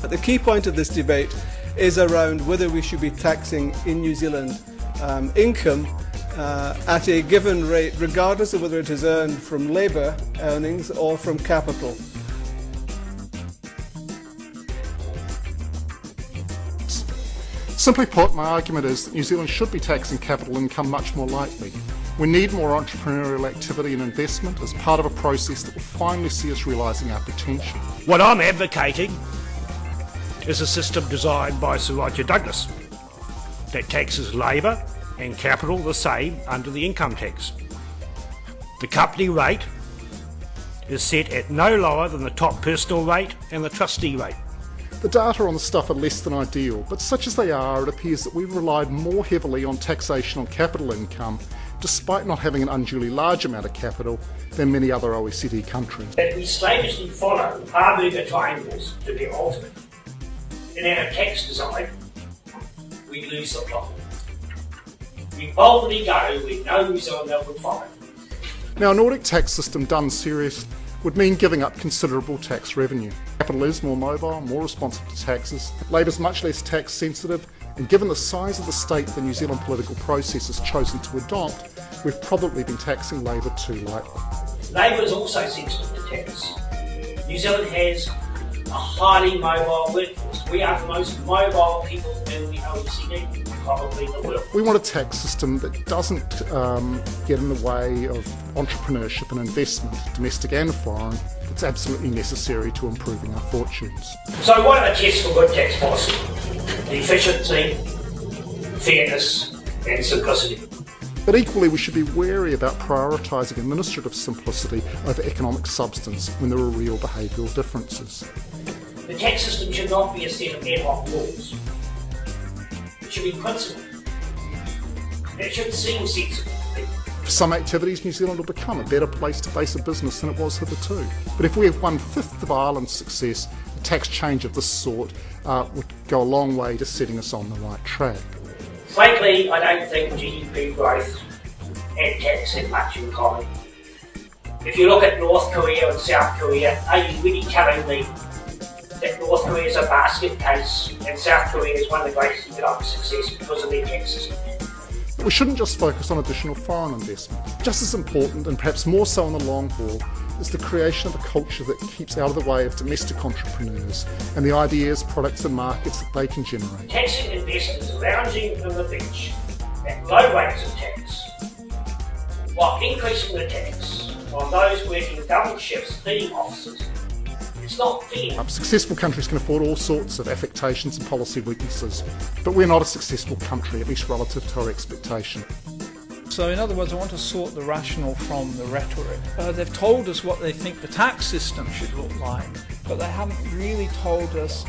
The key point of this debate is around whether we should be taxing in New Zealand income at a given rate, regardless of whether it is earned from labour earnings or from capital. Simply put, my argument is that New Zealand should be taxing capital income much more lightly. We need more entrepreneurial activity and investment as part of a process that will finally see us realising our potential. What I'm advocating is a system designed by Sir Roger Douglas that taxes labour and capital the same under the income tax. The company rate is set at no lower than the top personal rate and the trustee rate. The data on the stuff are less than ideal, but such as they are, it appears that we've relied more heavily on taxation on capital income, despite not having an unduly large amount of capital, than many other OECD countries. That we slavishly follow Harburger triangles to their ultimate. In our tax design, we lose the plot. We boldly go where no New Zealander would follow. Now, a Nordic tax system done seriously would mean giving up considerable tax revenue. Capital is more mobile, more responsive to taxes. Labour's much less tax sensitive, and given the size of the state the New Zealand political process has chosen to adopt, we've probably been taxing labour too lightly. Labour is also sensitive to tax. New Zealand has a highly mobile workforce. We are the most mobile people in the OECD, probably in the world. We want a tax system that doesn't get in the way of entrepreneurship and investment, domestic and foreign, that's absolutely necessary to improving our fortunes. So what are the tests for good tax policy? Efficiency, fairness and simplicity. But equally, we should be wary about prioritising administrative simplicity over economic substance when there are real behavioural differences. The tax system should not be a set of ad hoc rules. It should be principled. It should seem sensible. For some activities, New Zealand will become a better place to base a business than it was hitherto. But if we have 1/5 of Ireland's success, a tax change of this sort would go a long way to setting us on the right track. Frankly, I don't think GDP growth and tax have much in common. If you look at North Korea and South Korea, are you really telling me that North Korea is a basket case and South Korea is one of the greatest economic success because of their tax system? But we shouldn't just focus on additional foreign investment. Just as important, and perhaps more so in the long haul, is the creation of a culture that keeps out of the way of domestic entrepreneurs and the ideas, products and markets that they can generate. Taxing investors lounging on the beach at low rates of tax, while increasing the tax on those working double shifts feeding officers, it's not fair. Successful countries can afford all sorts of affectations and policy weaknesses, but we're not a successful country, at least relative to our expectation. So in other words, I want to sort the rational from the rhetoric. They've told us what they think the tax system should look like, but they haven't really told us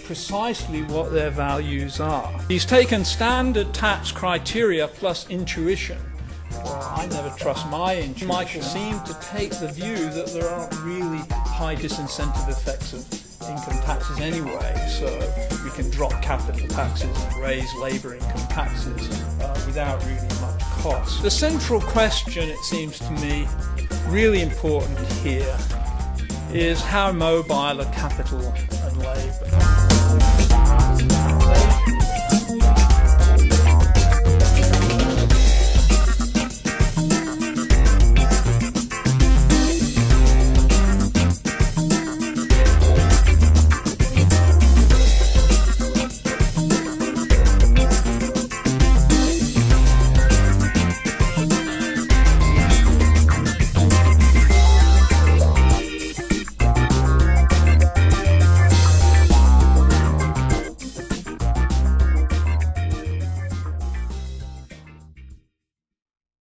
precisely what their values are. He's taken standard tax criteria plus intuition. Well, I never trust my intuition. Michael seemed to take the view that there aren't really high disincentive effects of income taxes anyway, so we can drop capital taxes and raise labour income taxes without really much cost. The central question, it seems to me, really important here is how mobile are capital and labour.